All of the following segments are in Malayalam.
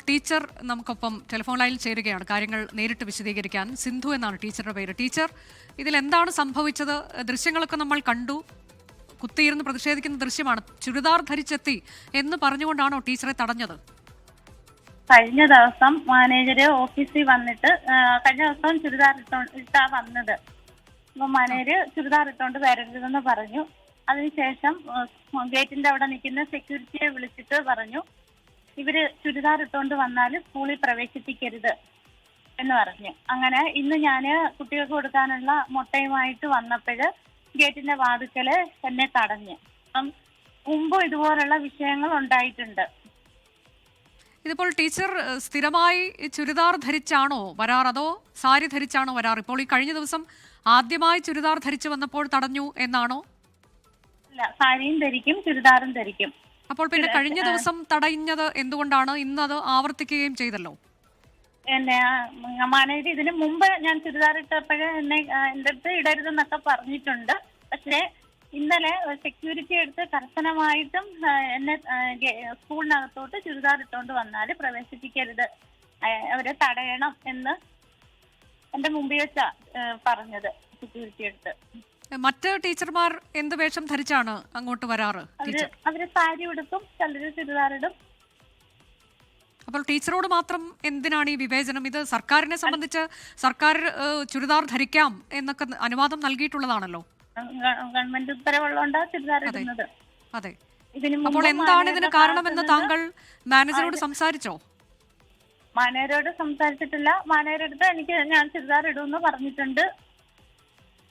ടീച്ചർ നമുക്കൊപ്പം ടെലിഫോൺ ലൈനിൽ ചേരുകയാണ് കാര്യങ്ങൾ നേരിട്ട് വിശദീകരിക്കാൻ. സിന്ധു എന്നാണ് ടീച്ചറുടെ പേര്. ടീച്ചർ, ഇതിൽ എന്താണ് സംഭവിച്ചത്? ദൃശ്യങ്ങളൊക്കെ നമ്മൾ കണ്ടു. കുത്തിയിരുന്ന് പ്രതിഷേധിക്കുന്ന ദൃശ്യമാണ്. ചുരിദാർ ധരിച്ചെത്തി എന്ന് പറഞ്ഞുകൊണ്ടാണോ ടീച്ചറെ തടഞ്ഞത്? കഴിഞ്ഞ ദിവസം മാനേജര് ഓഫീസിൽ വന്നിട്ട് കഴിഞ്ഞ ദിവസം ചുരിദാർ ഇട്ടാ വന്നത്. അപ്പൊ മാനേജര് ചുരിദാർ ഇട്ടോണ്ട് വരരുതെന്ന് പറഞ്ഞു. അതിനുശേഷം ഗേറ്റിന്റെ അവിടെ നിൽക്കുന്ന സെക്യൂരിറ്റിയെ വിളിച്ചിട്ട് പറഞ്ഞു, ഇവര് ചുരിദാർ ഇട്ടോണ്ട് വന്നാൽ സ്കൂളിൽ പ്രവേശിപ്പിക്കരുത് എന്ന് പറഞ്ഞു. അങ്ങനെ ഇന്ന് ഞാന് കുട്ടികൾക്ക് കൊടുക്കാനുള്ള മുട്ടയുമായിട്ട് വന്നപ്പോഴ് ഗേറ്റിന്റെ വാതിക്കല് എന്നെ തടഞ്ഞു. അപ്പം മുമ്പും ഇതുപോലുള്ള വിഷയങ്ങൾ ഉണ്ടായിട്ടുണ്ട്. ഇതിപ്പോൾ ടീച്ചർ സ്ഥിരമായി ചുരിദാർ ധരിച്ചാണോ വരാറ്, അതോ സാരി ധരിച്ചാണോ വരാറ്? ഇപ്പോൾ ഈ കഴിഞ്ഞ ദിവസം ആദ്യമായി ചുരിദാർ ധരിച്ചു വന്നപ്പോൾ തടഞ്ഞു എന്നാണോ? അല്ല, സാരിയും ധരിക്കും, ചുരിദാറും ധരിക്കും. അപ്പോൾ പിന്നെ കഴിഞ്ഞ ദിവസം തടഞ്ഞത് എന്തുകൊണ്ടാണ്? ഇന്ന് അത് ആവർത്തിക്കുകയും ചെയ്തല്ലോ. എന്നെ മാനേജർ ഇതിന് മുമ്പ് ഞാൻ ചുരിദാർ ഇട്ടപ്പോഴേ എന്നെ എൻ്റെ അടുത്ത് ഇടരുതെന്നൊക്കെ പറഞ്ഞിട്ടുണ്ട്. പക്ഷേ ഇന്നലെ സെക്യൂരിറ്റി എടുത്ത് കർശനമായിട്ടും എന്നെ സ്കൂളിനകത്തോട്ട് ചുരിദാർ ഇട്ടുകൊണ്ട് വന്നാൽ പ്രവേശിപ്പിക്കരുത്, അവരെ തടയണം എന്ന് എന്റെ മുമ്പിൽ വെച്ചാ പറഞ്ഞത് സെക്യൂരിറ്റി എടുത്ത്. മറ്റ് ടീച്ചർമാർ എന്ത് വേഷം ധരിച്ചാണ് അങ്ങോട്ട് വരാറ്? അവര് സാരി ഉടുക്കും, ചിലര് ചുരിദാറിടും. അപ്പോൾ ടീച്ചറോട് മാത്രം എന്തിനാണ് ഈ വിവേചനം? ഇത് സർക്കാരിനെ സംബന്ധിച്ച് സർക്കാർ ചുരിദാർ ധരിക്കാം എന്നൊക്കെ അനുവാദം നൽകിയിട്ടുള്ളതാണല്ലോ. ഗവൺമെന്റ് ഉത്തരവുള്ളതുകൊണ്ടാ ചുരിദാർ ഇടുന്നത്. അതെ. അപ്പോൾ എന്താണ് ഇതിന് കാരണമെന്ന് താങ്കൾ മാനേജരോട് സംസാരിച്ചോ? മാനേജരോട് സംസാരിച്ചിട്ടില്ല. മാനേജരെടുത്ത് ഞാൻ ചുരിദാർ ഇടുമെന്ന് പറഞ്ഞിട്ടുണ്ട്.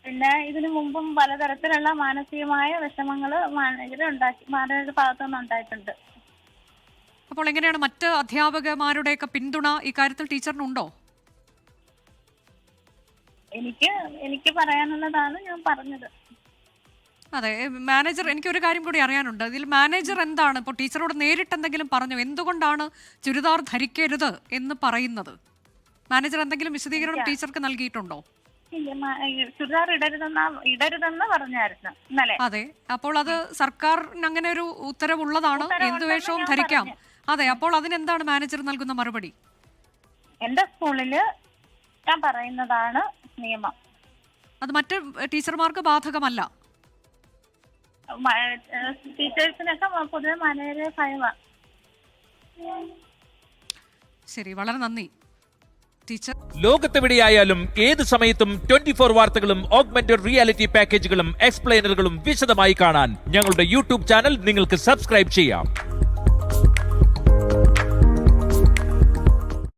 പിന്നെ ഇതിനു മുമ്പും പലതരത്തിലുള്ള മാനസികമായ വിഷമങ്ങൾ മാനേജറുടെ ഭാഗത്തുനിന്ന് ഉണ്ടായിട്ടുണ്ട്. അപ്പോൾ എങ്ങനെയാണ് മറ്റ് അധ്യാപകമാരുടെയൊക്കെ പിന്തുണ ഈ കാര്യത്തിൽ ടീച്ചറിനുണ്ടോ? എനിക്ക് പറയാനുള്ളതാണ് ഞാൻ പറഞ്ഞത്. അതെ, മാനേജർ, എനിക്കൊരു കാര്യം കൂടി അറിയാനുണ്ട്. ഇതിൽ മാനേജർ എന്താണ് ഇപ്പോൾ ടീച്ചറോട് നേരിട്ട് എന്തെങ്കിലും പറഞ്ഞു? എന്തുകൊണ്ടാണ് ചുരിദാർ ധരിക്കരുത് എന്ന് പറയുന്നത്? മാനേജർ എന്തെങ്കിലും വിശദീകരണം ടീച്ചർക്ക് നൽകിയിട്ടുണ്ടോ? ചുരിദാർ ഇടരുതെന്ന് പറഞ്ഞായിരുന്നു ഇന്നലെ. അതെ, അപ്പോൾ അത് സർക്കാരിന് അങ്ങനെ ഒരു ഉത്തരവുള്ളതാണ്, എന്ത് വേഷവും ധരിക്കാം. അതെ, അപ്പോൾ അതിനെന്താണ് മാനേജർ നൽകുന്ന മറുപടി? എന്റെ സ്കൂളില് ഞാൻ പറയുന്നതാണ് നിയമം. അത് മറ്റ് ടീച്ചർമാർക്ക് ബാധകമല്ല. ടീച്ചേഴ്സിനൊക്കെ പൊതുവെ മാനേജർ ഭയവാ. ശരി, വളരെ നന്ദി ടീച്ചർ. ലോകത്തെവിടെയായാലും ഏത് സമയത്തും 24 വാർത്തകളും ഓഗ്മെന്റഡ് റിയാലിറ്റി പാക്കേജുകളും എക്സ്പ്ലെയിനറുകളും വിശദമായി കാണാൻ ഞങ്ങളുടെ യൂട്യൂബ് ചാനൽ നിങ്ങൾക്ക് സബ്സ്ക്രൈബ് ചെയ്യാം.